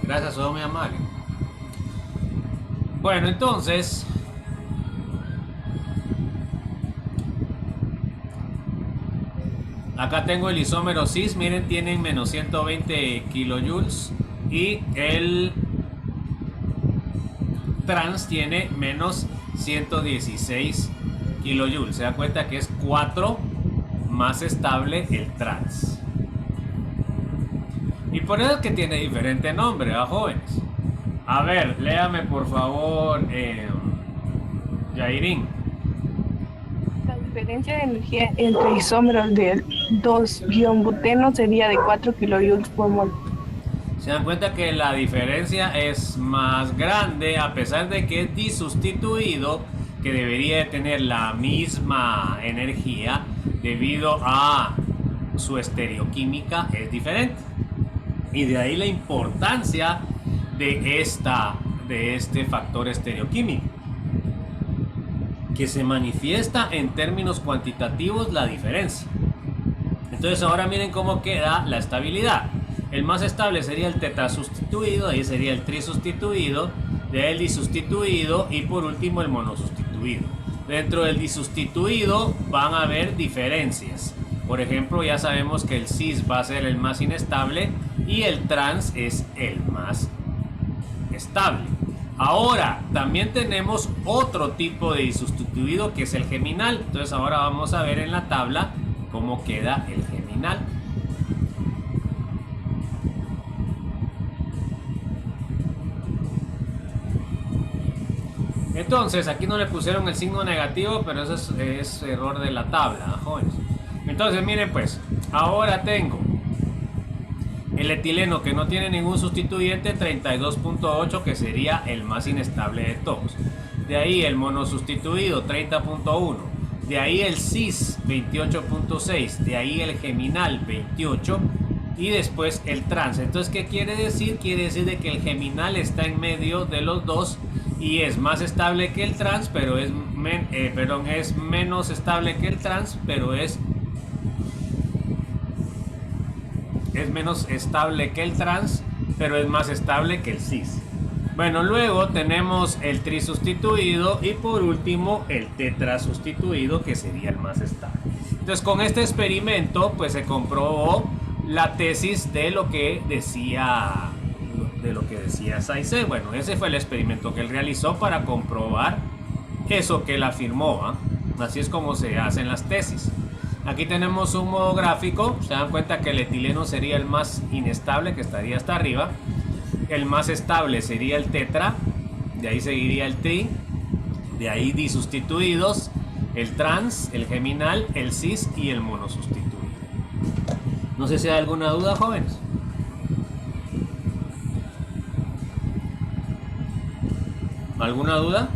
Gracias, soy muy amable. Bueno, entonces, acá tengo el isómero cis, miren, tienen menos 120 kilojoules y el trans tiene menos 116 kilojoules. Se da cuenta que es 4 más estable el trans. Y por eso es que tiene diferente nombre, ¿ah, jóvenes? A ver, léame por favor, Jairín. La diferencia de energía entre isómeros del 2-buteno sería de 4 kilojoules por mol. Se dan cuenta que la diferencia es más grande a pesar de que es disustituido, que debería de tener la misma energía debido a su estereoquímica es diferente. Y de ahí la importancia de este factor estereoquímico, que se manifiesta en términos cuantitativos la diferencia. Entonces ahora miren cómo queda la estabilidad. El más estable sería el tetrasustituido, ahí sería el trisustituido, de ahí el disustituido y por último el monosustituido. Dentro del disustituido van a haber diferencias. Por ejemplo, ya sabemos que el cis va a ser el más inestable y el trans es el más estable. Ahora, también tenemos otro tipo de disustituido que es el geminal. Entonces ahora vamos a ver en la tabla cómo queda el geminal. Entonces, aquí no le pusieron el signo negativo, pero eso es error de la tabla, jóvenes. Entonces, miren pues, ahora tengo el etileno que no tiene ningún sustituyente, 32.8, que sería el más inestable de todos. De ahí el monosustituido, 30.1. De ahí el cis, 28.6. De ahí el geminal, 28. Y después el trans. Entonces, ¿qué quiere decir? Quiere decir de que el geminal está en medio de los dos y es más estable que el trans, pero es menos estable que el trans, pero es menos estable que el trans, pero es más estable que el cis. Bueno, luego tenemos el trisustituido y por último el tetrasustituido, que sería el más estable. Entonces, con este experimento pues se comprobó la tesis de lo que decía Sayce. Bueno, ese fue el experimento que él realizó para comprobar eso que él afirmó, ¿eh? Así es como se hacen las tesis. Aquí tenemos un modo gráfico. Se dan cuenta que el etileno sería el más inestable, que estaría hasta arriba. El más estable sería el tetra. De ahí seguiría el tri. De ahí disustituidos, el trans, el geminal, el cis y el monosustituido. No sé si hay alguna duda, jóvenes. ¿Alguna duda?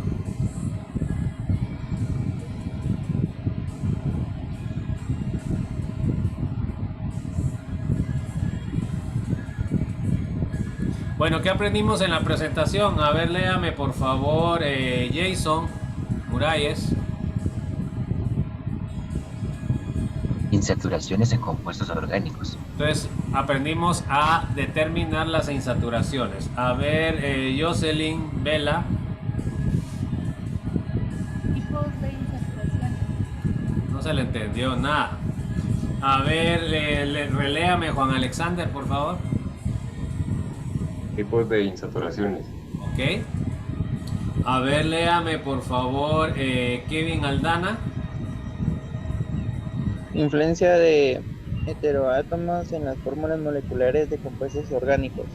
Bueno, ¿qué aprendimos en la presentación? A ver, léame por favor, Jason Muralles. Insaturaciones en compuestos orgánicos. Entonces, aprendimos a determinar las insaturaciones. A ver, Jocelyn Vela. Tipos de insaturación. No se le entendió nada. A ver, reléame Juan Alexander, por favor. Tipos de insaturaciones. Ok. A ver, léame por favor, Kevin Aldana. Influencia de heteroátomos en las fórmulas moleculares de compuestos orgánicos.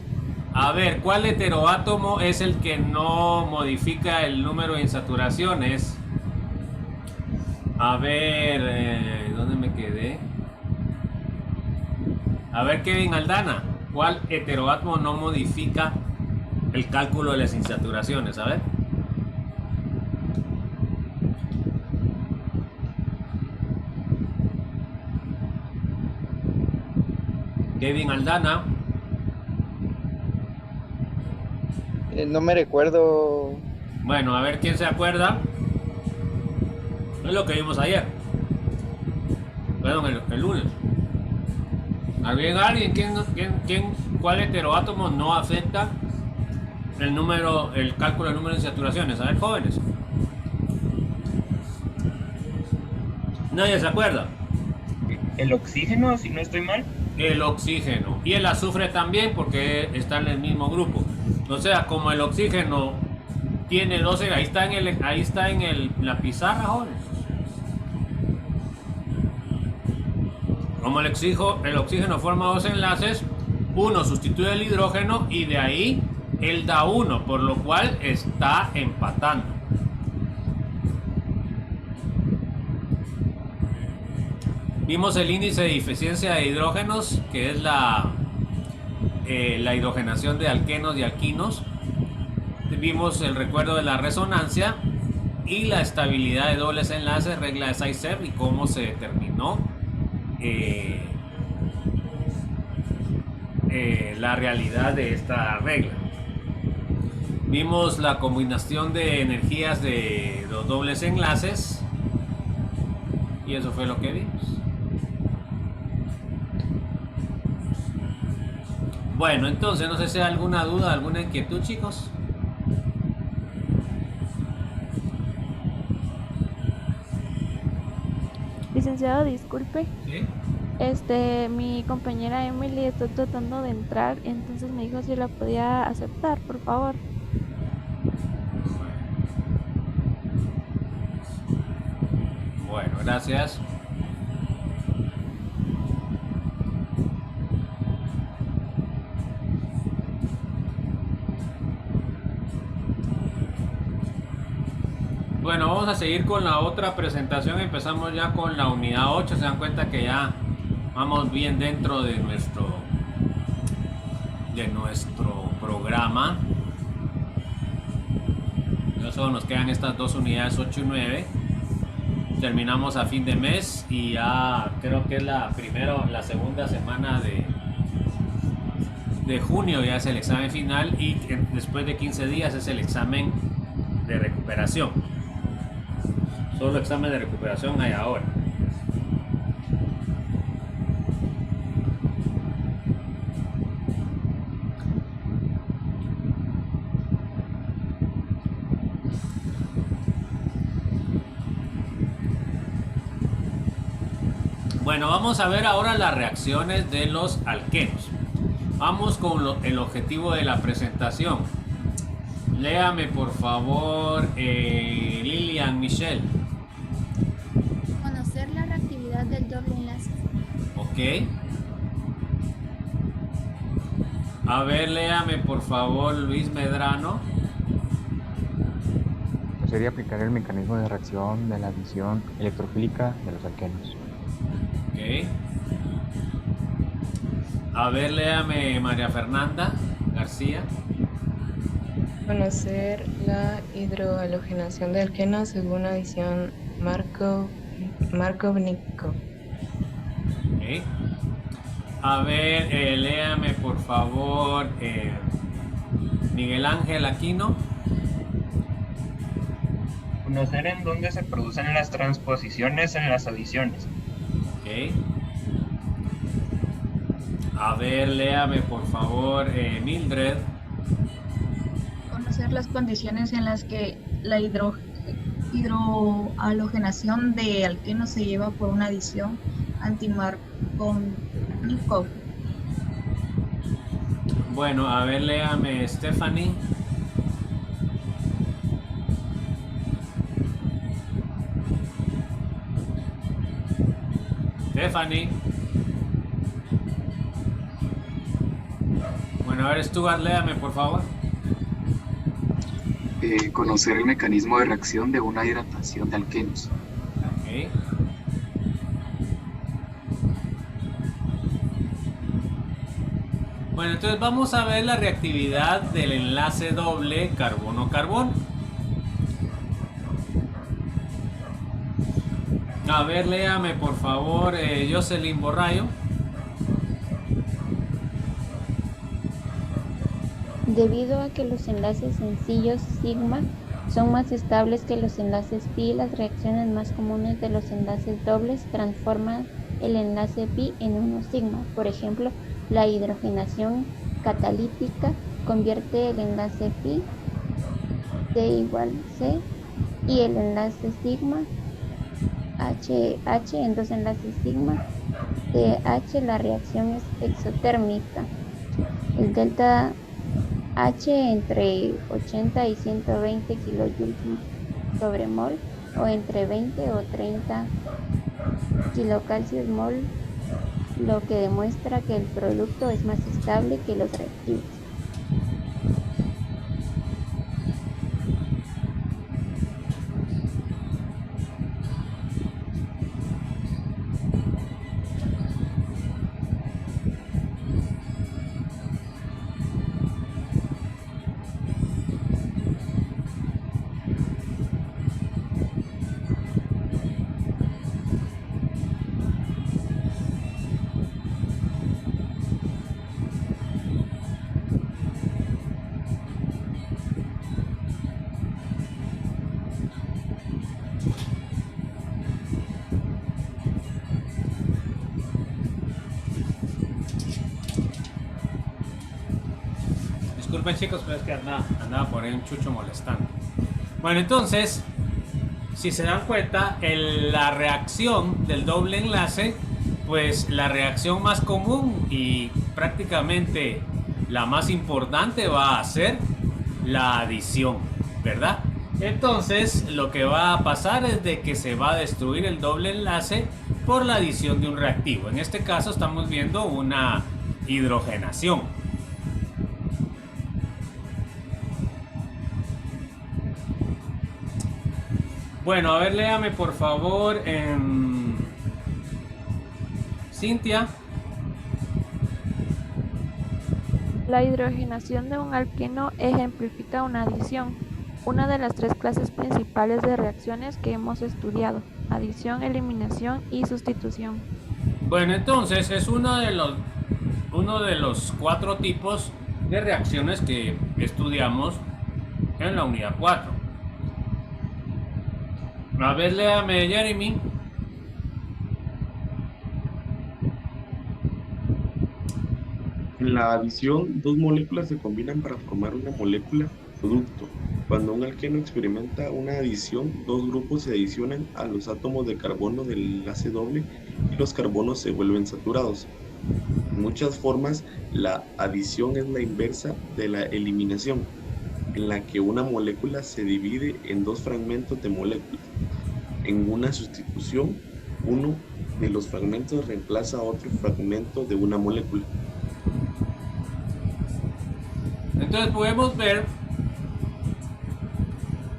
A ver, ¿cuál heteroátomo es el que no modifica el número de insaturaciones? A ver, ¿dónde me quedé? A ver, Kevin Aldana, ¿cuál heteroátomo no modifica el cálculo de las insaturaciones? A ver. Kevin Aldana. No me recuerdo. Bueno, a ver quién se acuerda. Es lo que vimos ayer. Perdón, el lunes. ¿Alguien? ¿Cuál heteroátomo no afecta el cálculo del número de saturaciones. A ver, jóvenes. ¿Nadie se acuerda? El oxígeno, si no estoy mal. El oxígeno. Y el azufre también, porque está en el mismo grupo. O sea, como el oxígeno tiene 12, ahí está en la pizarra, jóvenes. Como el oxígeno forma dos enlaces, uno sustituye el hidrógeno y de ahí él da uno, por lo cual está empatando. Vimos el índice de eficiencia de hidrógenos, que es la hidrogenación de alquenos y alquinos. Vimos el recuerdo de la resonancia y la estabilidad de dobles enlaces, regla de Zaitsev, y cómo se determinó la realidad de esta regla. Vimos la combinación de energías de los dobles enlaces y eso fue lo que vimos. Bueno, entonces no sé si hay alguna duda, alguna inquietud, chicos. Licenciado, disculpe. ¿Sí? Mi compañera Emily está tratando de entrar, entonces me dijo si la podía aceptar, por favor. Bueno, gracias. Bueno, vamos a seguir con la otra presentación. Empezamos ya con la unidad 8. Se dan cuenta que ya vamos bien dentro de nuestro programa. Ya solo nos quedan estas dos unidades 8 y 9. Terminamos a fin de mes y ya creo que es la segunda semana de junio ya es el examen final y después de 15 días es el examen de recuperación. Solo examen de recuperación hay ahora. Bueno, vamos a ver ahora las reacciones de los alquenos. Vamos con el objetivo de la presentación. Léame por favor, Lilian Michelle. Conocer la reactividad del doble enlace. Ok. A ver, léame por favor, Luis Medrano. Sería aplicar el mecanismo de reacción de la adición electrofílica de los alquenos. Ok. A ver, léame María Fernanda García. Conocer la hidrohalogenación de alquenos según adición Markov-Nikov. Ok. A ver, léame por favor Miguel Ángel Aquino. Conocer en dónde se producen las transposiciones en las adiciones. Ok. A ver, léame por favor Mildred. Conocer las condiciones en las que la hidrohalogenación de alquenos se lleva por una adición anti-Markov-Nikov. Bueno, a ver, léame Stephanie. Stephanie. Bueno, a ver, Stuart, léame por favor. Conocer el mecanismo de reacción de una hidratación de alquenos. Ok. Bueno, entonces vamos a ver la reactividad del enlace doble carbono-carbono. A ver, léame por favor Jocelyn Borrayo. Debido a que los enlaces sencillos sigma son más estables que los enlaces pi, las reacciones más comunes de los enlaces dobles transforman el enlace pi en uno sigma. Por ejemplo, la hidrogenación catalítica convierte el enlace pi T igual C y el enlace sigma HH en dos enlaces sigma TH. La reacción es exotérmica. El delta H entre 80 y 120 kilojoules sobre mol o entre 20 o 30 kilocalcios mol, lo que demuestra que el producto es más estable que los reactivos. Disculpen chicos, pero es que andaba por ahí un chucho molestando. Bueno, entonces, si se dan cuenta, la reacción del doble enlace, pues la reacción más común y prácticamente la más importante va a ser la adición, ¿verdad? Entonces, lo que va a pasar es de que se va a destruir el doble enlace por la adición de un reactivo. En este caso estamos viendo una hidrogenación. Bueno, a ver, léame por favor Cintia. La hidrogenación de un alqueno ejemplifica una adición, una de las tres clases principales de reacciones que hemos estudiado: adición, eliminación y sustitución. Bueno, entonces es uno de los 4 tipos de reacciones que estudiamos en la unidad 4. A ver, léame, Jeremy. En la adición, dos moléculas se combinan para formar una molécula producto. Cuando un alqueno experimenta una adición, dos grupos se adicionan a los átomos de carbono del enlace doble y los carbonos se vuelven saturados. En muchas formas, la adición es la inversa de la eliminación, en la que una molécula se divide en dos fragmentos de moléculas. En una sustitución, uno de los fragmentos reemplaza a otro fragmento de una molécula. Entonces podemos ver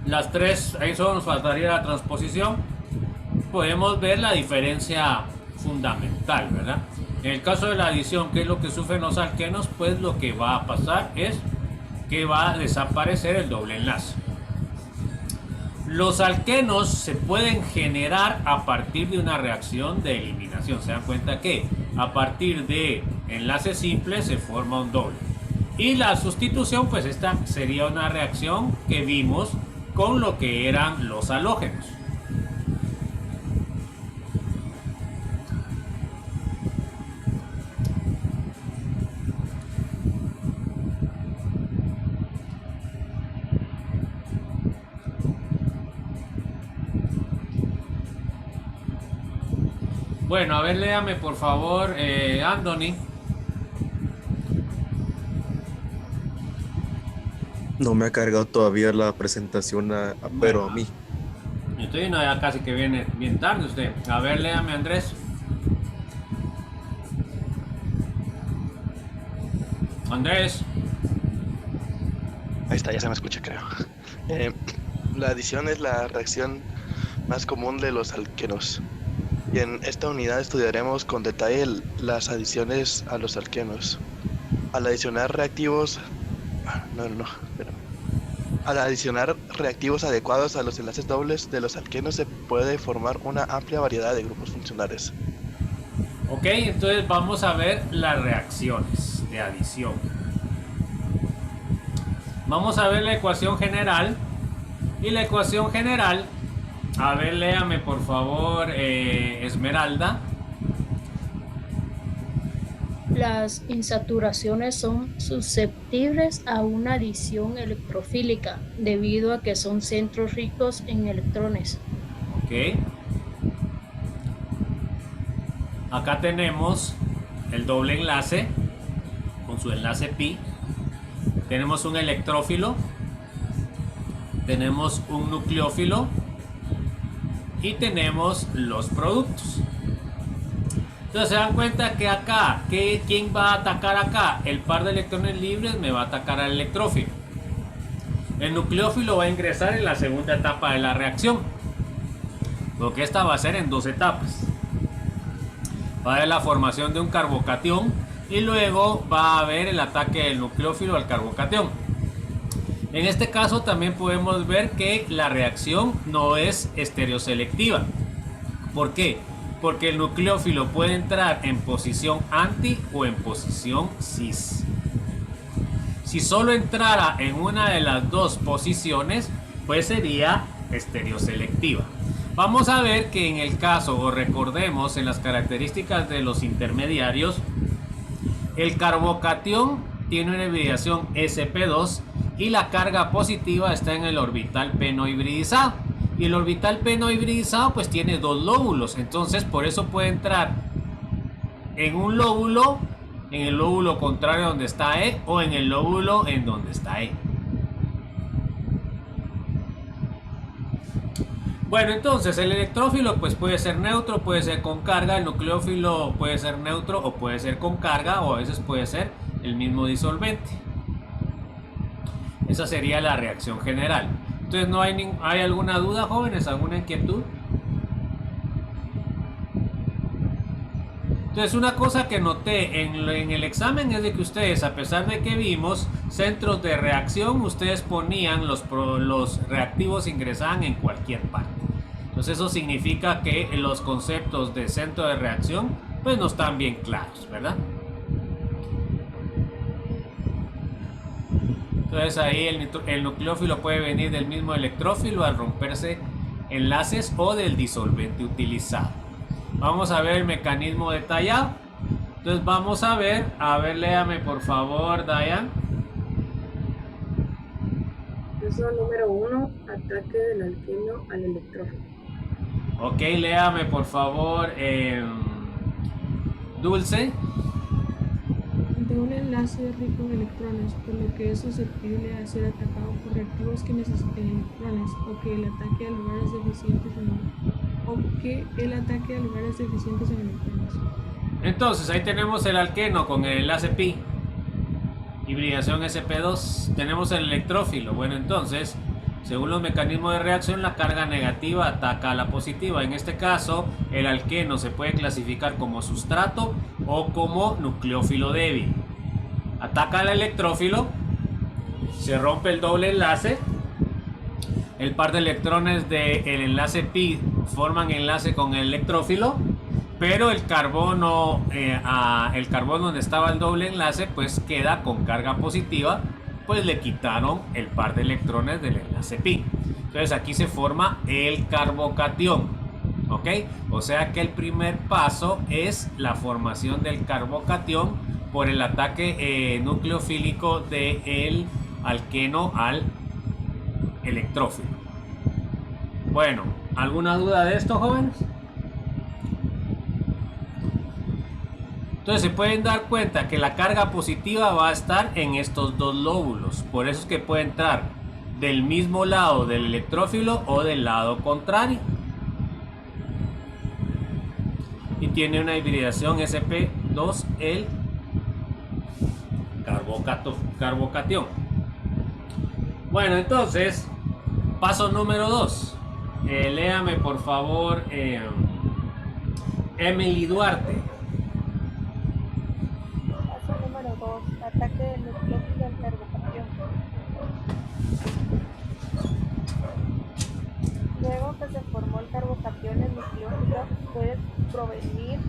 las tres, ahí solo nos faltaría la transposición. Podemos ver la diferencia fundamental, ¿verdad? En el caso de la adición, ¿qué es lo que sufren los alquenos? Pues lo que va a pasar es que va a desaparecer el doble enlace. Los alquenos se pueden generar a partir de una reacción de eliminación. Se dan cuenta que a partir de enlaces simples se forma un doble. Y la sustitución, pues esta sería una reacción que vimos con lo que eran los halógenos. Bueno, a ver, léame por favor, Anthony. No me ha cargado todavía la presentación, pero a mí. Estoy viendo ya casi que viene bien tarde usted. A ver, léame, Andrés. Andrés. Ahí está, ya se me escucha, creo. La adición es la reacción más común de los alquenos. Y en esta unidad estudiaremos con detalle las adiciones a los alquenos. Al adicionar reactivos... Al adicionar reactivos adecuados a los enlaces dobles de los alquenos se puede formar una amplia variedad de grupos funcionales. Ok, entonces vamos a ver las reacciones de adición. Vamos a ver la ecuación general. Y la ecuación general, a ver, léame por favor, Esmeralda. Las insaturaciones son susceptibles a una adición electrofílica debido a que son centros ricos en electrones. Ok. Acá tenemos el doble enlace con su enlace pi. Tenemos un electrófilo, tenemos un nucleófilo y tenemos los productos. Entonces se dan cuenta que acá, ¿quién va a atacar acá? El par de electrones libres me va a atacar al electrófilo. El nucleófilo va a ingresar en la segunda etapa de la reacción, porque esta va a ser en dos etapas. Va a haber la formación de un carbocatión y luego va a haber el ataque del nucleófilo al carbocatión. En este caso también podemos ver que la reacción no es estereoselectiva. ¿Por qué? Porque el nucleófilo puede entrar en posición anti o en posición cis. Si solo entrara en una de las dos posiciones, pues sería estereoselectiva. Vamos a ver que en el caso, o recordemos en las características de los intermediarios, el carbocatión tiene una hibridación sp2 y la carga positiva está en el orbital p no hibridizado. Y el orbital p no hibridizado pues tiene dos lóbulos, entonces por eso puede entrar en un lóbulo, en el lóbulo contrario donde está E, o en el lóbulo en donde está E. Bueno, entonces el electrófilo pues puede ser neutro, puede ser con carga, el nucleófilo puede ser neutro o puede ser con carga, o a veces puede ser el mismo disolvente. Esa sería la reacción general. Entonces, ¿no hay alguna duda, jóvenes? ¿Alguna inquietud? Entonces, una cosa que noté en el examen es de que ustedes, a pesar de que vimos centros de reacción, ustedes ponían los reactivos ingresaban en cualquier parte. Entonces, eso significa que los conceptos de centro de reacción pues no están bien claros, ¿verdad? Entonces ahí el nucleófilo puede venir del mismo electrófilo al romperse enlaces o del disolvente utilizado. Vamos a ver el mecanismo detallado. Entonces vamos a ver, léame por favor, Dayan. Paso número 1, ataque del alqueno al electrófilo. Ok, léame por favor, Dulce. De un enlace rico en electrones, por lo que es susceptible a ser atacado por reactivos que necesiten electrones, o que el ataque a lugares deficientes en electrones. Entonces ahí tenemos el alqueno con el enlace pi, hibridación sp2. Tenemos el electrófilo. Bueno, entonces según los mecanismos de reacción, la carga negativa ataca a la positiva. En este caso, el alqueno se puede clasificar como sustrato o como nucleófilo débil. Ataca al electrófilo, se rompe el doble enlace, el par de electrones del enlace pi forman enlace con el electrófilo, pero el carbono donde estaba el doble enlace pues queda con carga positiva, pues le quitaron el par de electrones del enlace pi. Entonces aquí se forma el carbocatión, ¿ok? O sea que el primer paso es la formación del carbocatión por el ataque nucleofílico del alqueno al electrófilo. Bueno, ¿alguna duda de esto, jóvenes? Entonces se pueden dar cuenta que la carga positiva va a estar en estos dos lóbulos. Por eso es que puede entrar del mismo lado del electrófilo o del lado contrario. Y tiene una hibridación sp2 el carbocatión. Bueno, entonces, paso número 2. Léame por favor Emily Duarte. Número 2. Ataque del nucleófilo al carbocatión. Luego que se formó el carbocatión, el nucleófilo puede provenir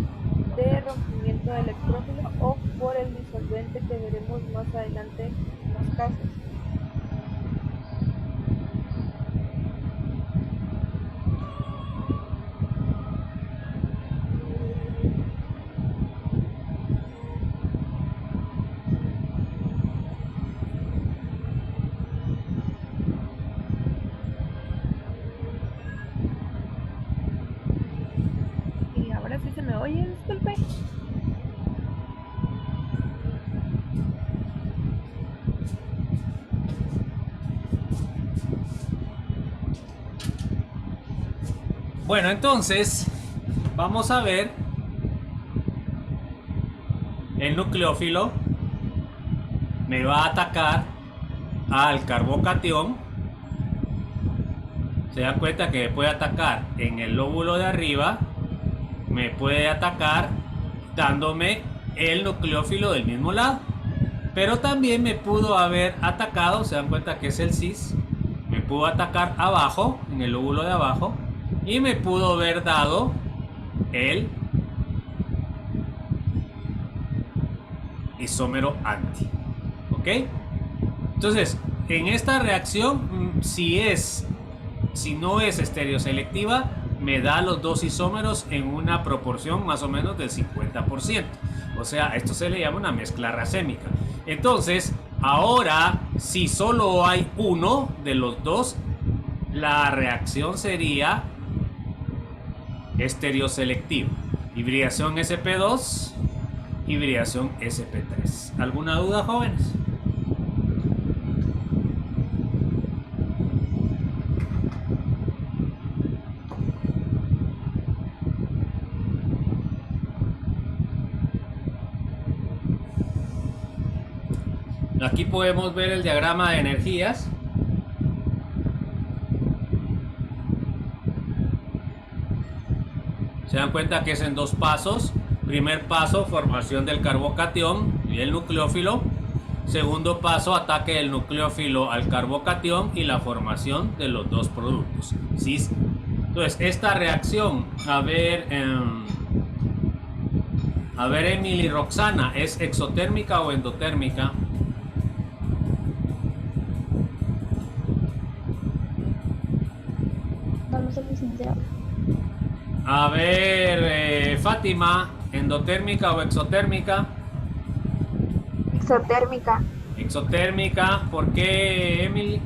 de rompimiento del electrófilo o por el disolvente que veremos más adelante en los casos. oye, disculpe. Bueno, entonces vamos a ver el nucleófilo me va a atacar al carbocatión. Se da cuenta que me puede atacar en el lóbulo de arriba, me puede atacar dándome el nucleófilo del mismo lado, pero también me pudo haber atacado, se dan cuenta que es el cis, me pudo atacar abajo, en el lóbulo de abajo, y me pudo haber dado el isómero anti. ¿Ok? Entonces, en esta reacción, si no es estereoselectiva, me da los dos isómeros en una proporción más o menos del 50%. O sea, esto se le llama una mezcla racémica. Entonces, ahora, si solo hay uno de los dos, la reacción sería estereoselectiva. Hibridación sp2, hibridación sp3. ¿Alguna duda, jóvenes? Aquí podemos ver el diagrama de energías. Se dan cuenta que es en dos pasos. Primer paso, formación del carbocatión y el nucleófilo. Segundo paso, ataque del nucleófilo al carbocatión y la formación de los dos productos. ¿Sí? Entonces, esta reacción, a ver, Emily y Roxana, ¿es exotérmica o endotérmica? Vamos a licenciado. A ver, Fátima, ¿endotérmica o exotérmica? Exotérmica. Exotérmica, ¿por qué, Emily?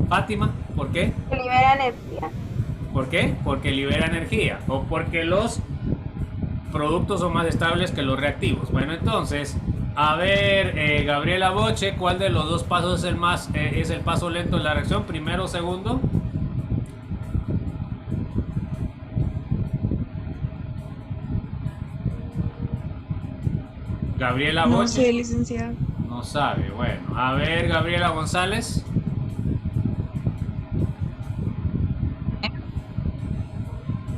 Fátima, ¿por qué? Libera energía. ¿Por qué? Porque libera energía o porque los productos son más estables que los reactivos. Bueno, entonces, a ver, Gabriela Boche, ¿cuál de los dos pasos es el paso lento en la reacción? ¿Primero o segundo? Gabriela Boche. No sé, licenciado. No sabe, bueno. A ver, Gabriela González.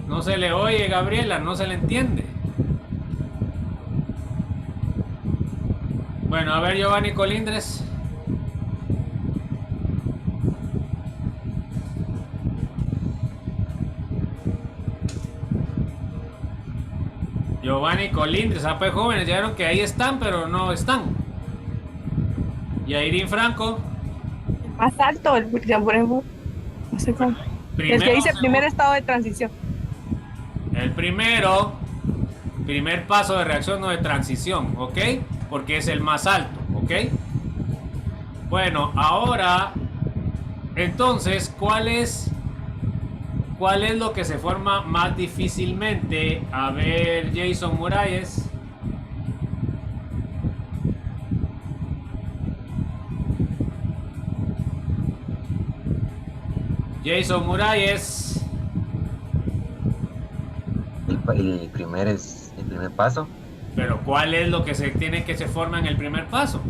No se le oye, Gabriela, no se le entiende. Bueno, a ver, Giovanni Colindres. Giovanni Colindres, pues jóvenes, ya vieron que ahí están, pero no están. Yairín Franco. Más alto, el por ejemplo, no sé cómo. El que dice primer estado de transición. El primer paso de reacción, no de transición, ¿ok? Porque es el más alto, ¿ok? Bueno, ahora, entonces, ¿cuál es lo que se forma más difícilmente? A ver, Jason Muralles. Jason Muralles. El primer paso. Pero ¿cuál es lo que se forma en el primer paso?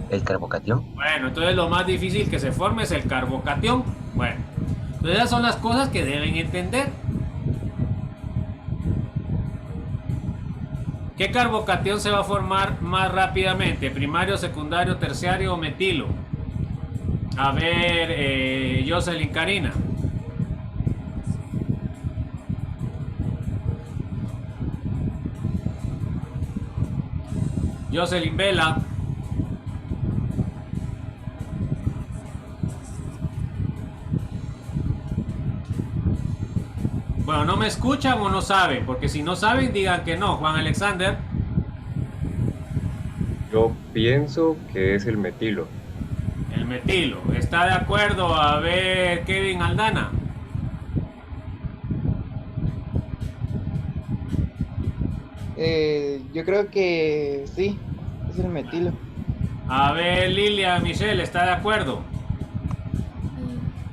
El carbocatión. Bueno, entonces lo más difícil que se forme es el carbocatión. Bueno, entonces esas son las cosas que deben entender. ¿Qué carbocatión se va a formar más rápidamente? ¿Primario, secundario, terciario o metilo? A ver, Jocelyn Karina. Jocelyn Vela. Bueno, ¿no me escuchan o no saben? Porque si no saben, digan que no. Juan Alexander. Yo pienso que es el metilo. El metilo. ¿Está de acuerdo? A ver, Kevin Aldana. Yo creo que sí, es el metilo. A ver, Lilia, Michelle, ¿está de acuerdo?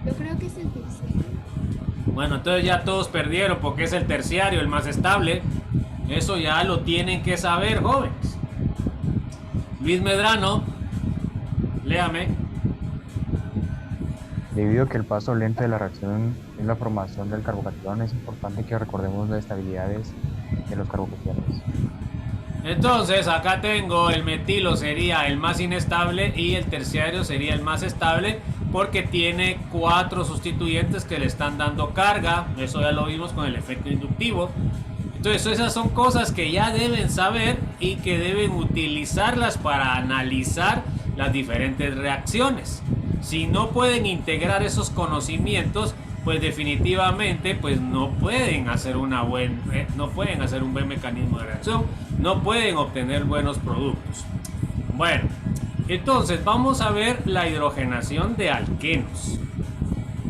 Yo creo que es el terciario. Bueno, entonces ya todos perdieron porque es el terciario, el más estable. Eso ya lo tienen que saber, jóvenes. Luis Medrano, léame. Debido a que el paso lento de la reacción es la formación del carbocatión, es importante que recordemos las estabilidades de los carbocationes. Entonces acá tengo el metilo sería el más inestable y el terciario sería el más estable porque tiene 4 sustituyentes que le están dando carga. Eso ya lo vimos con el efecto inductivo. Entonces esas son cosas que ya deben saber y que deben utilizarlas para analizar las diferentes reacciones. Si no pueden integrar esos conocimientos, pues definitivamente pues no pueden hacer un buen mecanismo de reacción, no pueden obtener buenos productos. Bueno, entonces vamos a ver la hidrogenación de alquenos,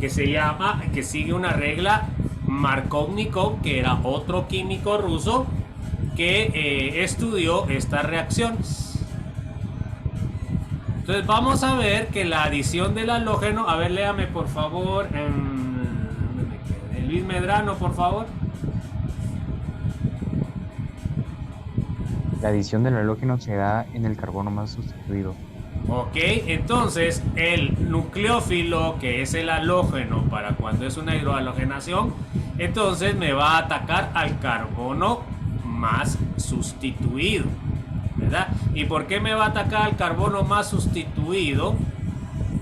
que sigue una regla Markovnikov, que era otro químico ruso que estudió estas reacciones. Entonces vamos a ver que la adición del halógeno, a ver, léame por favor, Luis Medrano, por favor. La adición del halógeno se da en el carbono más sustituido. Ok, entonces el nucleófilo, que es el halógeno para cuando es una hidrohalogenación, entonces me va a atacar al carbono más sustituido, ¿verdad? ¿Y por qué me va a atacar al carbono más sustituido?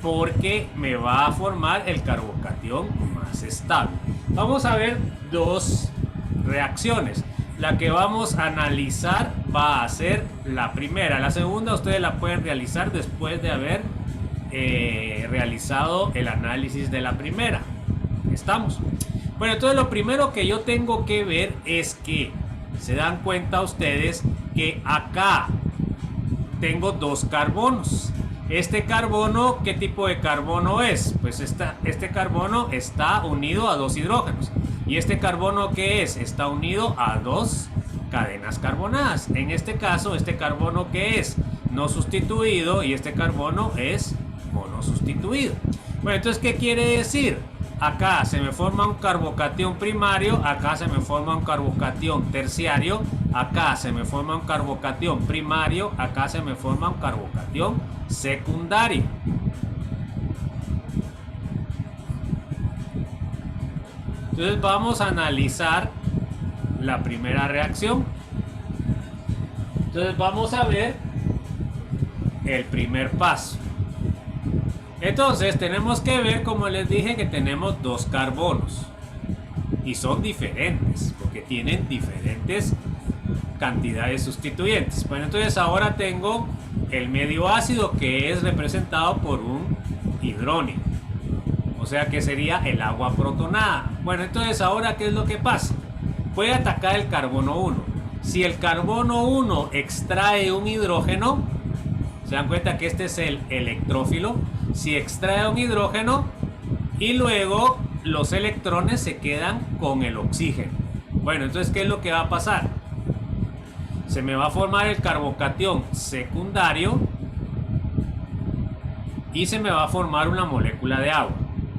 Porque me va a formar el carbocatión más estable. Vamos a ver dos reacciones. La que vamos a analizar va a ser la primera. La segunda ustedes la pueden realizar después de haber realizado el análisis de la primera. ¿Estamos? Bueno, entonces lo primero que yo tengo que ver es que se dan cuenta ustedes que acá tengo 2 carbonos. Este carbono, ¿qué tipo de carbono es? Pues este carbono está unido a 2 hidrógenos. ¿Y este carbono qué es? Está unido a 2 cadenas carbonadas. En este caso, este carbono ¿qué es? No sustituido, y este carbono es monosustituido. Bueno, entonces, ¿qué quiere decir? Acá se me forma un carbocatión primario, acá se me forma un carbocatión terciario, acá se me forma un carbocatión primario, acá se me forma un carbocatión secundario. Entonces vamos a analizar la primera reacción. Entonces vamos a ver el primer paso. Entonces tenemos que ver, como les dije, que tenemos 2 carbonos y son diferentes porque tienen diferentes cantidades sustituyentes. Bueno, entonces ahora tengo el medio ácido, que es representado por un hidrónio, o sea que sería el agua protonada. Bueno, entonces ahora ¿qué es lo que pasa? Puede atacar el carbono 1. Si el carbono 1 extrae un hidrógeno, se dan cuenta que este es el electrófilo. Si extrae un hidrógeno y luego los electrones se quedan con el oxígeno. Bueno, entonces ¿qué es lo que va a pasar? Se me va a formar el carbocatión secundario y se me va a formar una molécula de agua.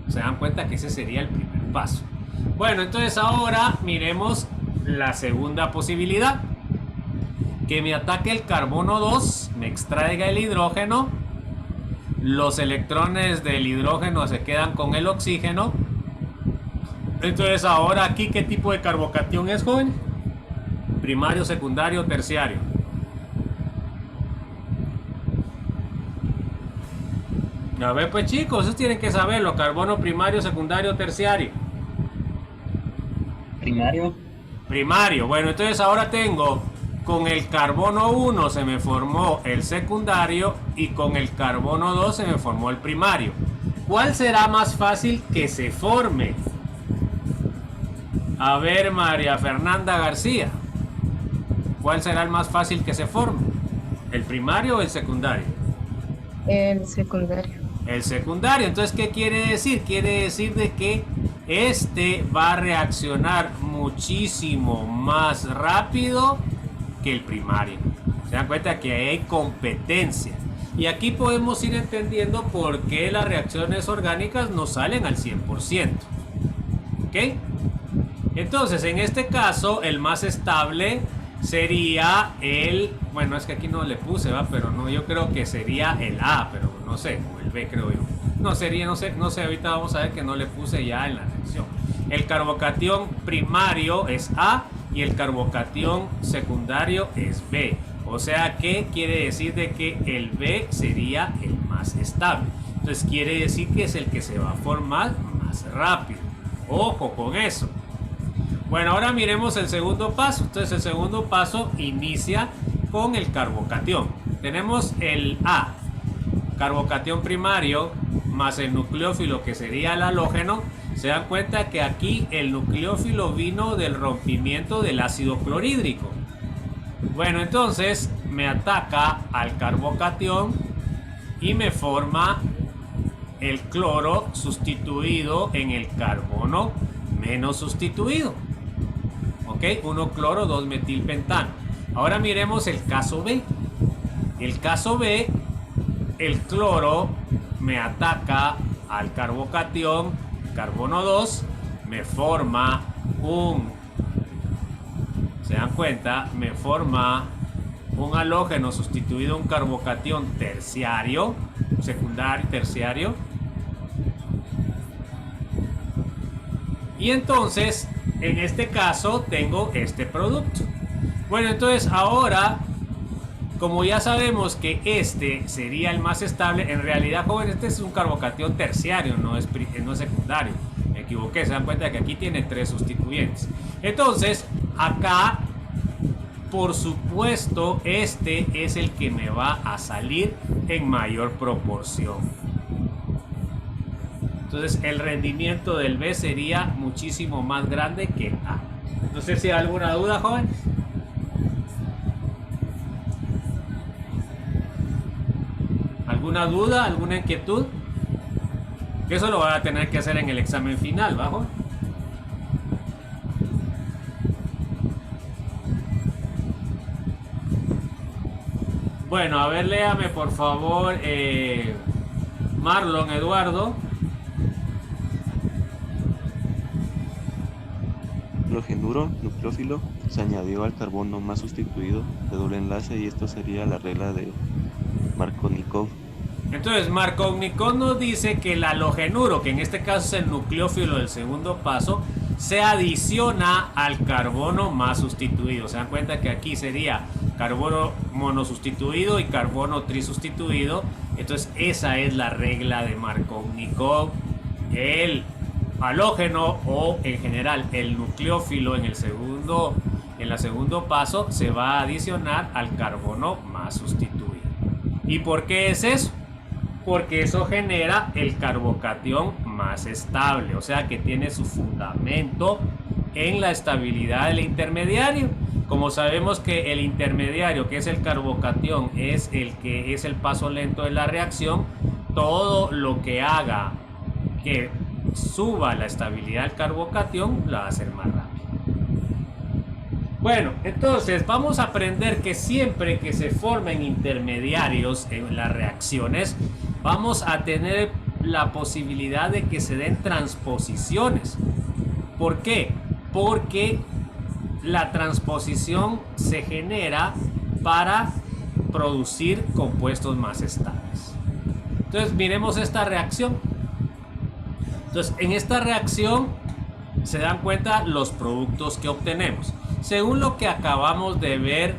Se dan cuenta que ese sería el primer paso. Bueno, entonces ahora miremos la segunda posibilidad. Que me ataque el carbono 2, me extraiga el hidrógeno, los electrones del hidrógeno se quedan con el oxígeno. Entonces ahora aquí, ¿qué tipo de carbocatión es, joven? Primario, secundario, terciario. A ver pues chicos, ustedes tienen que saberlo. Carbono primario, secundario, terciario. Primario. Primario. Bueno, entonces ahora tengo, con el carbono 1 se me formó el secundario y con el carbono 2 se me formó el primario. ¿Cuál será más fácil que se forme? A ver, María Fernanda García, ¿cuál será el más fácil que se forme? ¿El primario o el secundario? El secundario. El secundario. Entonces, ¿qué quiere decir? Quiere decir de que este va a reaccionar muchísimo más rápido que el primario. Se dan cuenta que hay competencia. Y aquí podemos ir entendiendo por qué las reacciones orgánicas no salen al 100%. ¿Ok? Entonces, en este caso, el más estable sería el... Bueno, es que aquí no le puse, ¿va? Pero no, yo creo que sería el A, pero no sé, o el B creo yo. No sería, no sé, ahorita vamos a ver que no le puse ya en la reacción. El carbocatión primario es A y el carbocatión secundario es B. O sea que quiere decir de que el B sería el más estable. Entonces quiere decir que es el que se va a formar más rápido. Ojo con eso. Bueno, ahora miremos el segundo paso. Entonces el segundo paso inicia con el carbocatión. Tenemos el A, carbocatión primario, más el nucleófilo que sería el halógeno. Se dan cuenta que aquí el nucleófilo vino del rompimiento del ácido clorhídrico. Bueno, entonces me ataca al carbocatión y me forma el cloro sustituido en el carbono menos sustituido. Ok, 1 cloro, 2 metilpentano. Ahora miremos el caso B. El caso B, el cloro me ataca al carbocatión, carbono 2, me forma ¿se dan cuenta? Me forma un halógeno sustituido a un carbocatión terciario, secundario, terciario. Y entonces, en este caso, tengo este producto. Bueno, entonces ahora, como ya sabemos que este sería el más estable, en realidad, jóvenes, este es un carbocatión terciario, no es secundario. Me equivoqué, se dan cuenta que aquí tiene 3 sustituyentes. Entonces, acá, por supuesto, este es el que me va a salir en mayor proporción. Entonces, el rendimiento del B sería muchísimo más grande que el A. No sé si hay alguna duda, jóvenes. ¿Alguna duda? ¿Alguna inquietud? Eso lo van a tener que hacer en el examen final, ¿bajo? Bueno, a ver, léame por favor, Marlon Eduardo. Halogenuro, nucleófilo, se añadió al carbono más sustituido de doble enlace y esto sería la regla de Markovnikov. Entonces Markovnikov nos dice que el halogenuro, que en este caso es el nucleófilo del segundo paso, se adiciona al carbono más sustituido. Se dan cuenta que aquí sería carbono monosustituido y carbono trisustituido. Entonces esa es la regla de Markovnikov. El halógeno, o en general el nucleófilo en el segundo paso, se va a adicionar al carbono más sustituido. ¿Y por qué es eso? Porque eso genera el carbocatión más estable, o sea que tiene su fundamento en la estabilidad del intermediario. Como sabemos que el intermediario, que es el carbocatión, es el que es el paso lento de la reacción, todo lo que haga que suba la estabilidad del carbocatión la va a hacer más rápido. Bueno, entonces vamos a aprender que siempre que se formen intermediarios en las reacciones, vamos a tener la posibilidad de que se den transposiciones. ¿Por qué? Porque la transposición se genera para producir compuestos más estables. Entonces miremos esta reacción. Entonces en esta reacción se dan cuenta los productos que obtenemos. Según lo que acabamos de ver,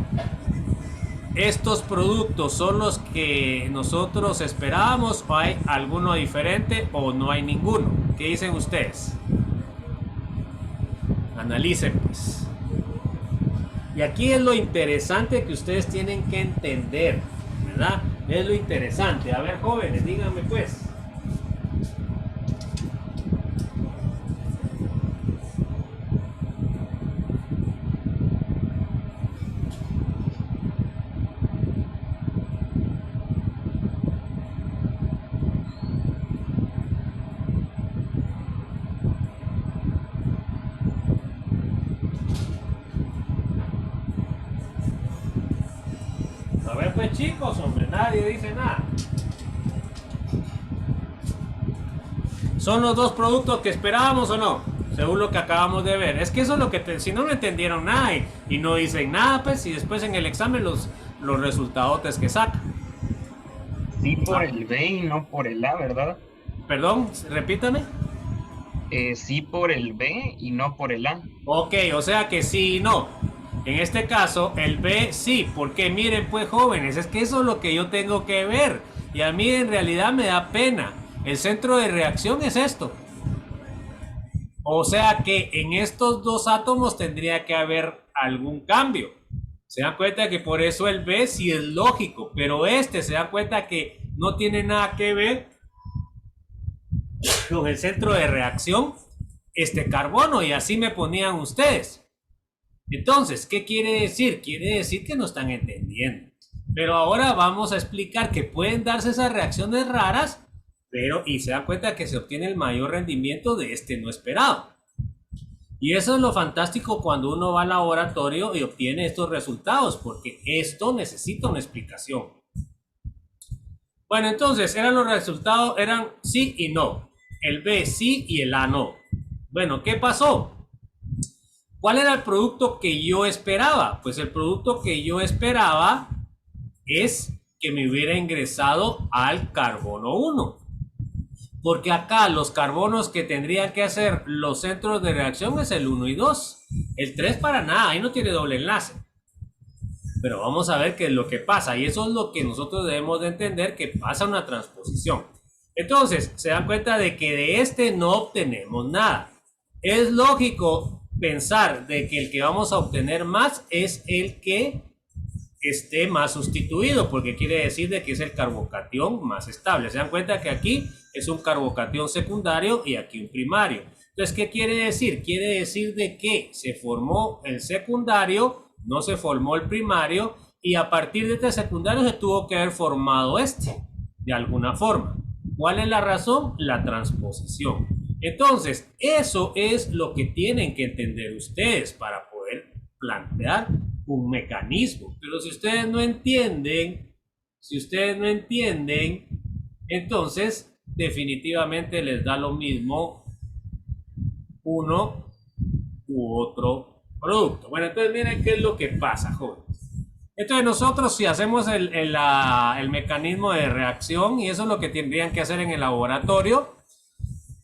¿estos productos son los que nosotros esperábamos o hay alguno diferente o no hay ninguno? ¿Qué dicen ustedes? Analicen pues. Y aquí es lo interesante que ustedes tienen que entender, ¿verdad? Es lo interesante. A ver, jóvenes, díganme pues. A ver pues chicos, hombre, nadie dice nada. ¿Son los dos productos que esperábamos o no? Según lo que acabamos de ver. Es que eso es lo que si no entendieron nada y no dicen nada, pues, y después en el examen los resultados que sacan. Sí por el B y no por el A, ¿verdad? Perdón, repítame. Sí por el B y no por el A. Ok, o sea que sí y no. En este caso, el B sí, porque miren pues jóvenes, es que eso es lo que yo tengo que ver. Y a mí en realidad me da pena. El centro de reacción es esto. O sea que en estos dos átomos tendría que haber algún cambio. Se dan cuenta que por eso el B sí es lógico, pero se dan cuenta que no tiene nada que ver con el centro de reacción, carbono, y así me ponían ustedes. Entonces, ¿qué quiere decir? Quiere decir que no están entendiendo. Pero ahora vamos a explicar que pueden darse esas reacciones raras, y se dan cuenta que se obtiene el mayor rendimiento de no esperado. Y eso es lo fantástico cuando uno va al laboratorio y obtiene estos resultados, porque esto necesita una explicación. Bueno, entonces, los resultados eran sí y no. El B sí y el A no. Bueno, ¿qué pasó? ¿Cuál era el producto que yo esperaba? Pues el producto que yo esperaba es que me hubiera ingresado al carbono 1. Porque acá los carbonos que tendrían que hacer los centros de reacción es el 1 y 2. El 3 para nada, ahí no tiene doble enlace. Pero vamos a ver qué es lo que pasa. Y eso es lo que nosotros debemos de entender, que pasa una transposición. Entonces, se dan cuenta de que de no obtenemos nada. Es lógico pensar de que el que vamos a obtener más es el que esté más sustituido, porque quiere decir de que es el carbocatión más estable. Se dan cuenta que aquí es un carbocatión secundario y aquí un primario. Entonces, ¿qué quiere decir? Quiere decir de que se formó el secundario, no se formó el primario, y a partir de este secundario se tuvo que haber formado de alguna forma. ¿Cuál es la razón? La transposición. Entonces, eso es lo que tienen que entender ustedes para poder plantear un mecanismo. Pero si ustedes no entienden, entonces definitivamente les da lo mismo uno u otro producto. Bueno, entonces miren qué es lo que pasa, jóvenes. Entonces nosotros si hacemos el mecanismo de reacción, y eso es lo que tendrían que hacer en el laboratorio,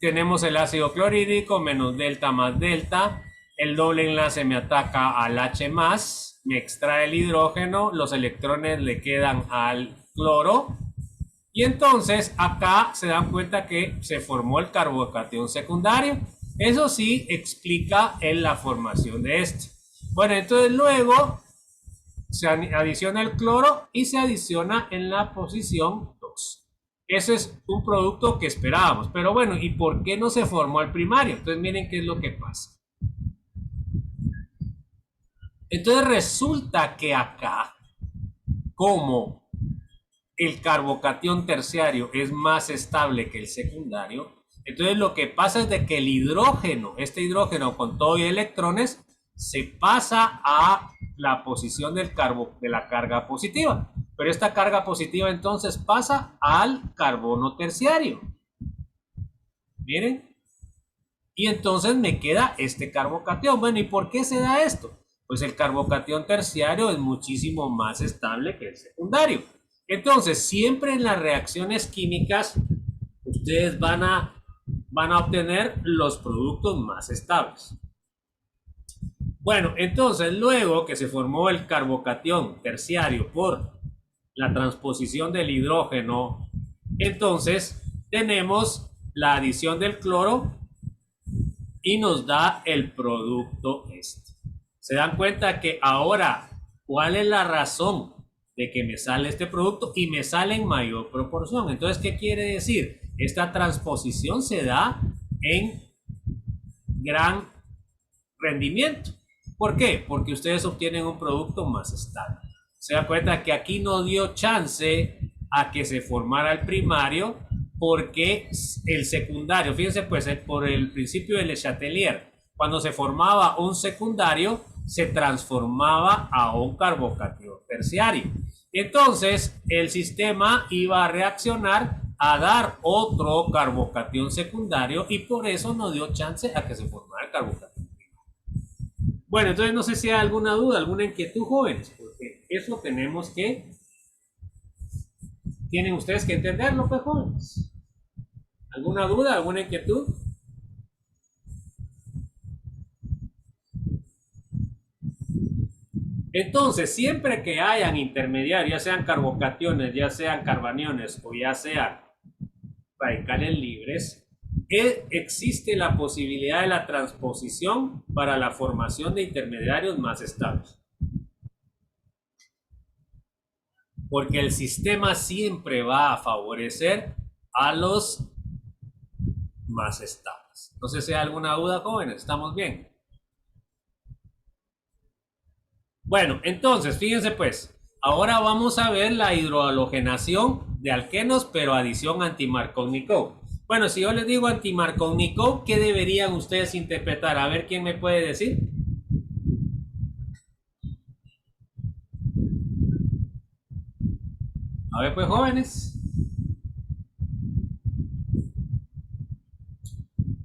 tenemos el ácido clorhídrico menos delta más delta, el doble enlace me ataca al H+, me extrae el hidrógeno, los electrones le quedan al cloro, y entonces acá se dan cuenta que se formó el carbocatión secundario. Eso sí explica en la formación de Bueno, entonces luego se adiciona el cloro y se adiciona en la posición 2. Ese es un producto que esperábamos. Pero bueno, ¿y por qué no se formó el primario? Entonces miren qué es lo que pasa. Entonces resulta que acá, como el carbocatión terciario es más estable que el secundario, entonces lo que pasa es de que el hidrógeno, hidrógeno con todo y electrones, se pasa a la posición de la carga positiva. Pero esta carga positiva entonces pasa al carbono terciario. Miren. Y entonces me queda carbocatión. Bueno, ¿y por qué se da esto? Pues el carbocatión terciario es muchísimo más estable que el secundario. Entonces, siempre en las reacciones químicas, ustedes van a obtener los productos más estables. Bueno, entonces luego que se formó el carbocatión terciario por la transposición del hidrógeno, entonces tenemos la adición del cloro y nos da el producto Se dan cuenta que ahora, ¿cuál es la razón de que me sale este producto? Y me sale en mayor proporción. Entonces, ¿qué quiere decir? Esta transposición se da en gran rendimiento. ¿Por qué? Porque ustedes obtienen un producto más estable. Se dan cuenta que aquí no dio chance a que se formara el primario, porque el secundario, fíjense pues por el principio de Le Chatelier, cuando se formaba un secundario se transformaba a un carbocatión terciario. Entonces, el sistema iba a reaccionar a dar otro carbocatión secundario y por eso no dio chance a que se formara el carbocatión. Bueno, entonces no sé si hay alguna duda, alguna inquietud, jóvenes, porque eso tenemos que... Tienen ustedes que entenderlo, pues, jóvenes. ¿Alguna duda, alguna inquietud? Entonces, siempre que hayan intermediarios, ya sean carbocationes, ya sean carbaniones o ya sean radicales libres, existe la posibilidad de la transposición para la formación de intermediarios más estables. Porque el sistema siempre va a favorecer a los más estables. No sé si hay alguna duda, jóvenes. ¿Estamos bien? Bueno, entonces, fíjense pues. Ahora vamos a ver la hidrohalogenación de alquenos, pero adición anti-Markovnikov. Bueno, si yo les digo anti-Markovnikov, ¿qué deberían ustedes interpretar? A ver, ¿quién me puede decir? A ver, pues, jóvenes.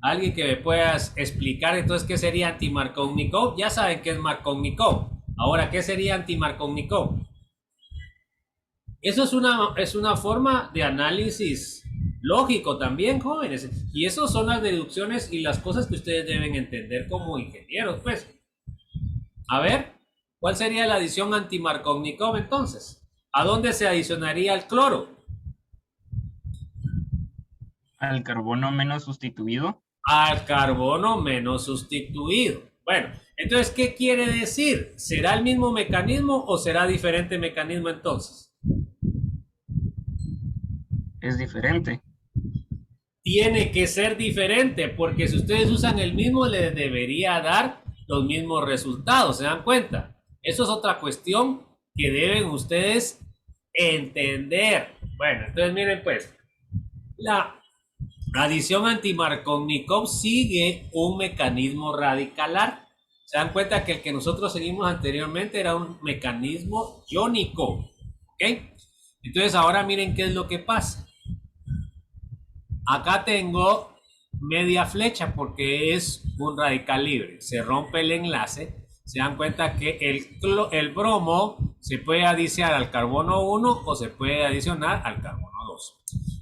Alguien que me pueda explicar entonces qué sería anti-Markovnikov. Ya saben qué es Markovnikov. Ahora, ¿qué sería anti-Markovnikov? Eso es una forma de análisis lógico también, jóvenes. Y eso son las deducciones y las cosas que ustedes deben entender como ingenieros, pues. A ver, ¿cuál sería la adición anti-Markovnikov entonces? ¿A dónde se adicionaría el cloro? Al carbono menos sustituido. Al carbono menos sustituido. Bueno, entonces, ¿qué quiere decir? ¿Será el mismo mecanismo o será diferente mecanismo entonces? Es diferente. Tiene que ser diferente, porque si ustedes usan el mismo, les debería dar los mismos resultados. ¿Se dan cuenta? Eso es otra cuestión que deben ustedes entender. Bueno, entonces miren pues, la adición anti-Markovnikov sigue un mecanismo radicalar. Se dan cuenta que el que nosotros seguimos anteriormente era un mecanismo iónico. ¿Ok? Entonces ahora miren qué es lo que pasa. Acá tengo media flecha porque es un radical libre. Se rompe el enlace. Se dan cuenta que el bromo se puede adicionar al carbono 1 o se puede adicionar al carbono 2.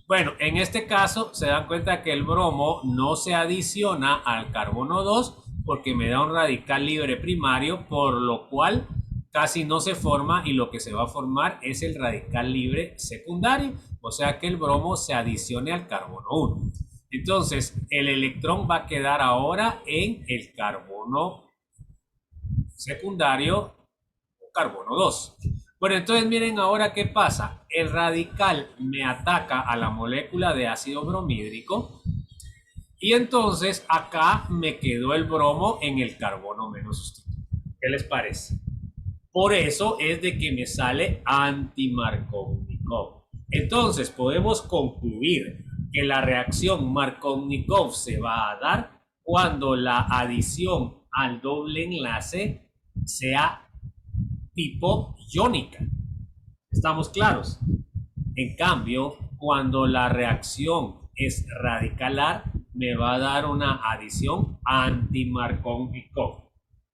Bueno, en este caso se dan cuenta que el bromo no se adiciona al carbono 2 porque me da un radical libre primario, por lo cual casi no se forma y lo que se va a formar es el radical libre secundario, o sea que el bromo se adicione al carbono 1. Entonces, el electrón va a quedar ahora en el carbono secundario o carbono 2. Bueno, entonces miren ahora qué pasa. El radical me ataca a la molécula de ácido bromídrico y entonces acá me quedó el bromo en el carbono menos sustituido. ¿Qué les parece? Por eso es de que me sale anti-Markovnikov. Entonces podemos concluir que la reacción Markovnikov se va a dar cuando la adición al doble enlace sea tipo iónica. ¿Estamos claros? En cambio, cuando la reacción es radicalar, me va a dar una adición anti-Markovnikov.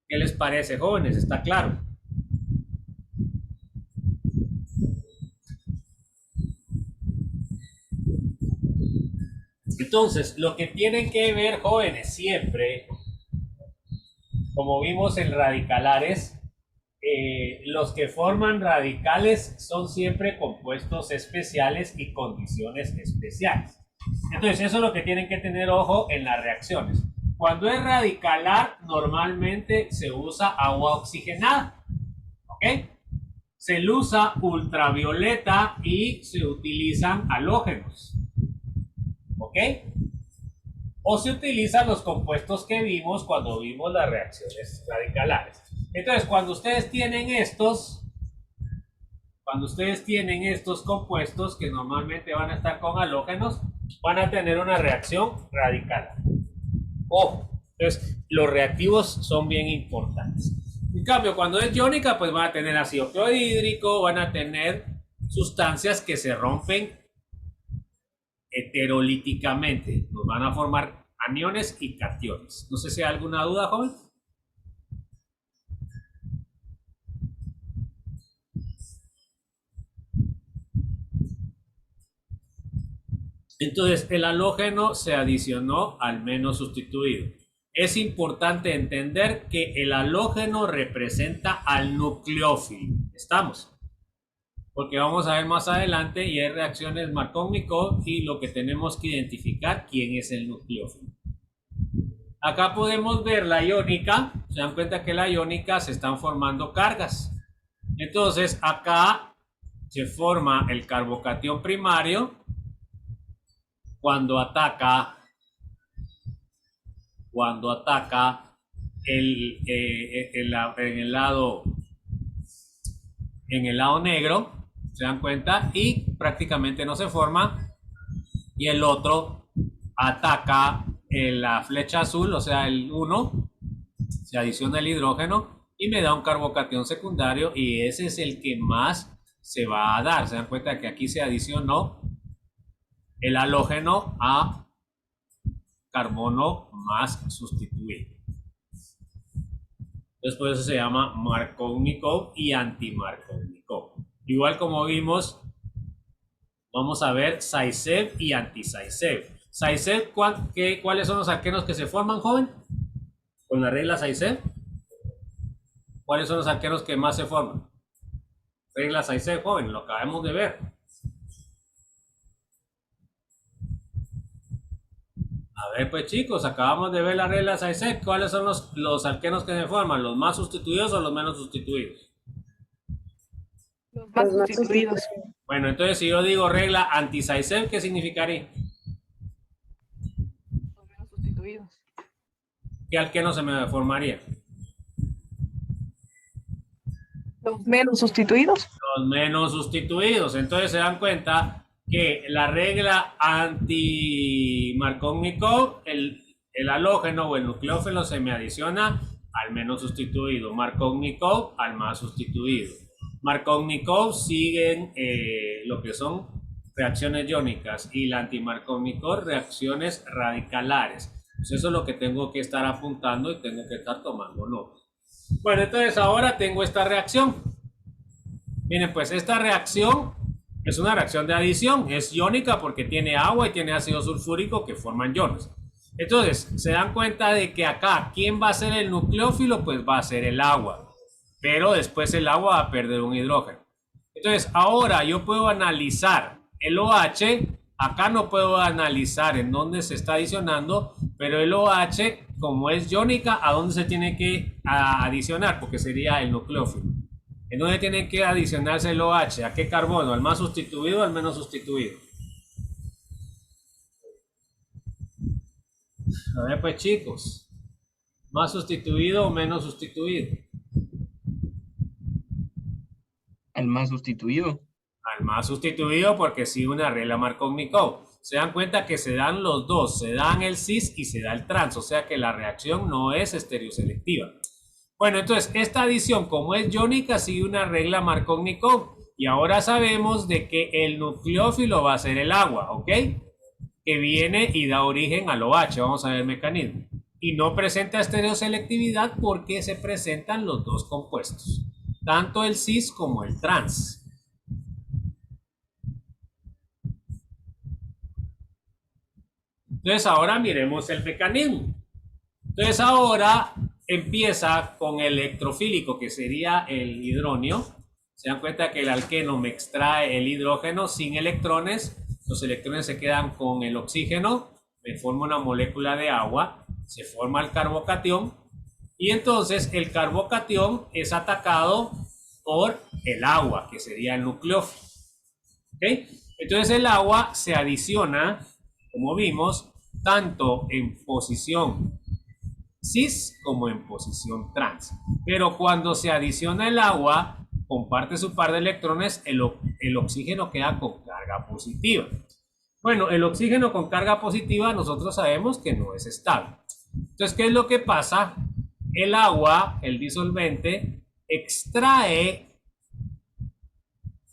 ¿Qué les parece, jóvenes? ¿Está claro? Entonces, lo que tienen que ver, jóvenes, siempre, como vimos en radicalares, los que forman radicales son siempre compuestos especiales y condiciones especiales. Entonces, eso es lo que tienen que tener ojo en las reacciones. Cuando es radicalar, normalmente se usa agua oxigenada. ¿Ok? Se usa ultravioleta y se utilizan halógenos. ¿Ok? O se utilizan los compuestos que vimos cuando vimos las reacciones radicalares. Entonces, cuando ustedes tienen estos compuestos que normalmente van a estar con halógenos, van a tener una reacción radical. Ojo, entonces los reactivos son bien importantes. En cambio, cuando es iónica, pues van a tener ácido clorhídrico, van a tener sustancias que se rompen heterolíticamente. Nos van a formar aniones y cationes. No sé si hay alguna duda, joven. Entonces, el halógeno se adicionó al menos sustituido. Es importante entender que el halógeno representa al nucleófilo. ¿Estamos? Porque vamos a ver más adelante y hay reacciones Markovnikov y lo que tenemos que identificar quién es el nucleófilo. Acá podemos ver la iónica. Se dan cuenta que la iónica se están formando cargas. Entonces, acá se forma el carbocatión primario cuando ataca en el lado negro, se dan cuenta, y prácticamente no se forma, y el otro ataca en la flecha azul, o sea el 1, se adiciona el hidrógeno y me da un carbocatión secundario, y ese es el que más se va a dar. Se dan cuenta que aquí se adicionó el halógeno a carbono más sustituido. Entonces por eso se llama Markovnikov y anti-Markovnikov. Igual como vimos, vamos a ver Zaitsev y anti-Zaitsev. Zaitsev, ¿cuáles son los alquenos que se forman, joven? Con la regla Zaitsev. ¿Cuáles son los alquenos que más se forman? Regla Zaitsev, joven, lo acabamos de ver. A ver, pues chicos, acabamos de ver la regla Zaitsev. ¿Cuáles son los alquenos que se forman? ¿Los más sustituidos o los menos sustituidos? Los más sustituidos. Bueno, entonces si yo digo regla anti-Zaitsev, ¿qué significaría? Los menos sustituidos. ¿Qué alqueno se me formaría? Los menos sustituidos. Los menos sustituidos. Entonces se dan cuenta que la regla anti-Markovnikov, el halógeno o el nucleófilo se me adiciona al menos sustituido. Markovnikov al más sustituido. Markovnikov siguen lo que son reacciones iónicas y la anti-Markovnikov reacciones radicalares. Pues eso es lo que tengo que estar apuntando y tengo que estar tomando nota. Bueno, entonces ahora tengo esta reacción. Miren, pues esta reacción es una reacción de adición, es iónica porque tiene agua y tiene ácido sulfúrico que forman iones. Entonces, se dan cuenta de que acá, ¿quién va a ser el nucleófilo? Pues va a ser el agua, pero después el agua va a perder un hidrógeno. Entonces, ahora yo puedo analizar el OH, acá no puedo analizar en dónde se está adicionando, pero el OH, como es iónica, ¿a dónde se tiene que adicionar? Porque sería el nucleófilo. ¿En dónde tiene que adicionarse el OH? ¿A qué carbono? ¿Al más sustituido o al menos sustituido? A ver pues chicos, ¿más sustituido o menos sustituido? Al más sustituido. Al más sustituido porque sigue una regla Markovnikov. Se dan cuenta que se dan los dos, se dan el cis y se da el trans, o sea que la reacción no es estereoselectiva. Bueno, entonces esta adición, como es iónica, sigue una regla Markovnikov. Y ahora sabemos de que el nucleófilo va a ser el agua, ¿ok? Que viene y da origen al OH. Vamos a ver el mecanismo. Y no presenta estereoselectividad porque se presentan los dos compuestos. Tanto el cis como el trans. Entonces ahora miremos el mecanismo. Entonces ahora empieza con el electrofílico, que sería el hidronio. Se dan cuenta que el alqueno me extrae el hidrógeno sin electrones. Los electrones se quedan con el oxígeno. Me forma una molécula de agua. Se forma el carbocatión. Y entonces el carbocatión es atacado por el agua, que sería el nucleófilo. ¿Okay? Entonces el agua se adiciona, como vimos, tanto en posición cis como en posición trans. Pero cuando se adiciona el agua, comparte su par de electrones, el oxígeno queda con carga positiva. Bueno, el oxígeno con carga positiva nosotros sabemos que no es estable. Entonces, ¿qué es lo que pasa? el agua, el disolvente, extrae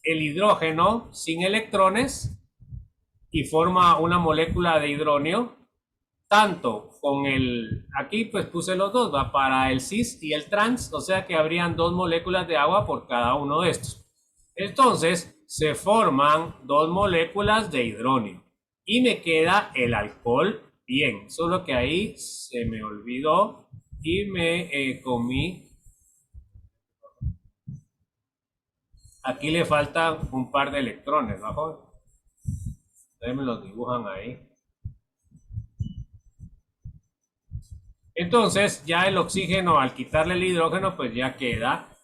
el hidrógeno sin electrones y forma una molécula de hidrógeno, tanto con el, aquí pues puse los dos, va para el cis y el trans, o sea que habrían 2 moléculas de agua por cada uno de estos. Entonces se forman 2 moléculas de hidrógeno y me queda el alcohol bien, solo que ahí se me olvidó y me comí. Aquí le faltan un par de electrones, ¿no, joven? Ustedes me los dibujan ahí. Entonces ya el oxígeno, al quitarle el hidrógeno, pues ya queda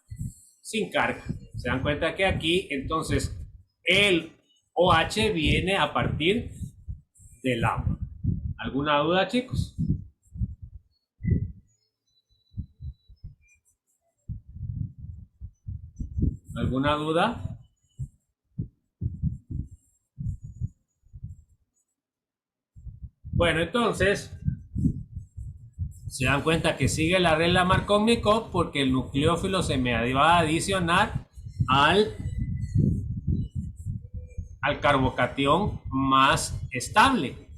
sin carga. Se dan cuenta que aquí entonces el OH viene a partir del agua. ¿Alguna duda, chicos? ¿Alguna duda? Bueno, entonces se dan cuenta que sigue la regla Markov-Nikov porque el nucleófilo se me va a adicionar al carbocatión más estable,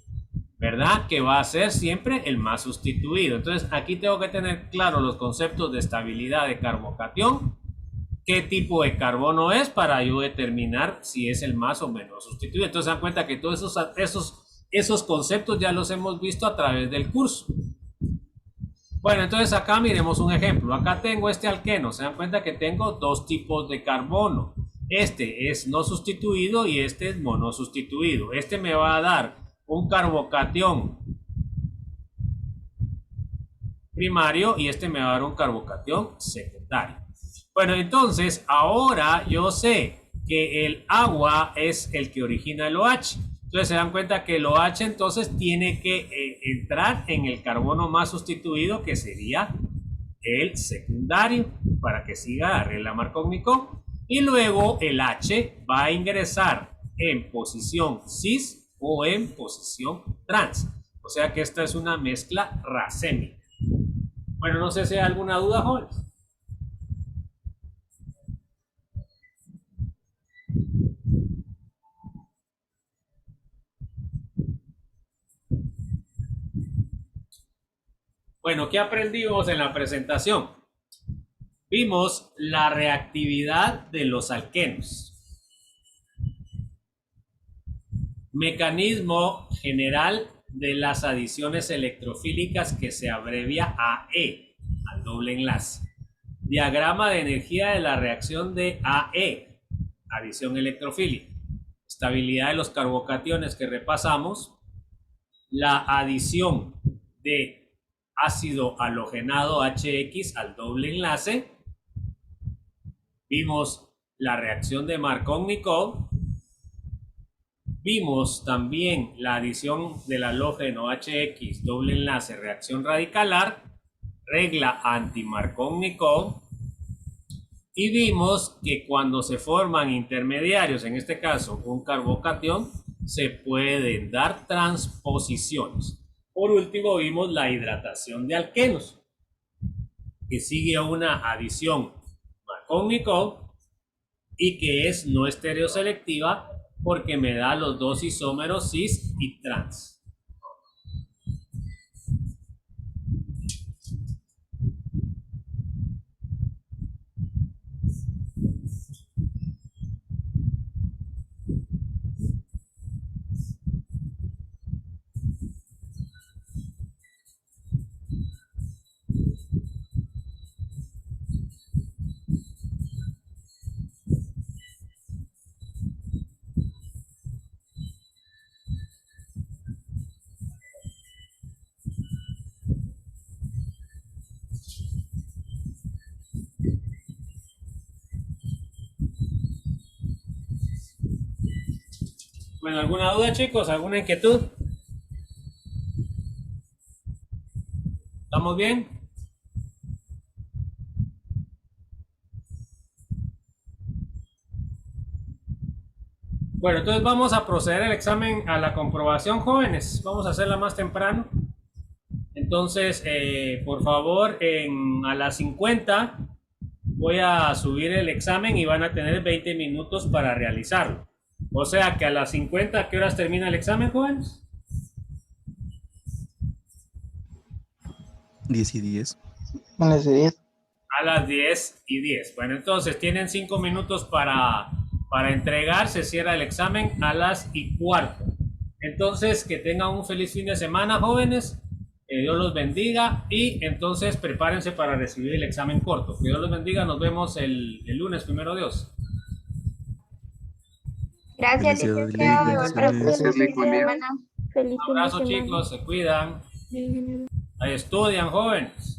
¿verdad? Que va a ser siempre el más sustituido. Entonces aquí tengo que tener claro los conceptos de estabilidad de carbocatión, qué tipo de carbono es para yo determinar si es el más o menos sustituido. Entonces se dan cuenta que todos esos conceptos ya los hemos visto a través del curso. Bueno, entonces acá miremos un ejemplo. Acá tengo este alqueno. Se dan cuenta que tengo 2 tipos de carbono. Este es no sustituido y este es monosustituido. Este me va a dar un carbocatión primario y este me va a dar un carbocatión secundario. Bueno, entonces ahora yo sé que el agua es el que origina el OH. Entonces se dan cuenta que el OH entonces tiene que entrar en el carbono más sustituido, que sería el secundario, para que siga la regla Markov-Nikov. Y luego el H va a ingresar en posición cis o en posición trans. O sea que esta es una mezcla racémica. Bueno, no sé si hay alguna duda, jóvenes. Bueno, ¿qué aprendimos en la presentación? Vimos la reactividad de los alquenos. Mecanismo general de las adiciones electrofílicas que se abrevia AE, al doble enlace. Diagrama de energía de la reacción de AE, adición electrofílica. Estabilidad de los carbocationes que repasamos. La adición de ácido halogenado HX al doble enlace. Vimos la reacción de Markov-Nikov. Vimos también la adición del halógeno HX doble enlace reacción radicalar, regla anti-Markov-Nikov. Y vimos que cuando se forman intermediarios, en este caso un carbocatión, se pueden dar transposiciones. Por último vimos la hidratación de alquenos, que sigue a una adición Markov-Nikov y que es no estereoselectiva porque me da los 2 isómeros cis y trans. Bueno, ¿alguna duda, chicos? ¿Alguna inquietud? ¿Estamos bien? Bueno, entonces vamos a proceder al examen, a la comprobación, jóvenes. Vamos a hacerla más temprano. Entonces, por favor, a las 50 voy a subir el examen y van a tener 20 minutos para realizarlo. O sea que a las 50, ¿a qué horas termina el examen, jóvenes? 10 y 10. A las 10. A las 10 y 10. Bueno, entonces tienen 5 minutos para entregar. Se cierra el examen a las 1:15. Entonces, que tengan un feliz fin de semana, jóvenes. Que Dios los bendiga. Y entonces prepárense para recibir el examen corto. Que Dios los bendiga. Nos vemos el lunes, primero Dios. Gracias, licenciado. Gracias, Feliz Un abrazo, chicos. Se cuidan. Ahí estudian, jóvenes.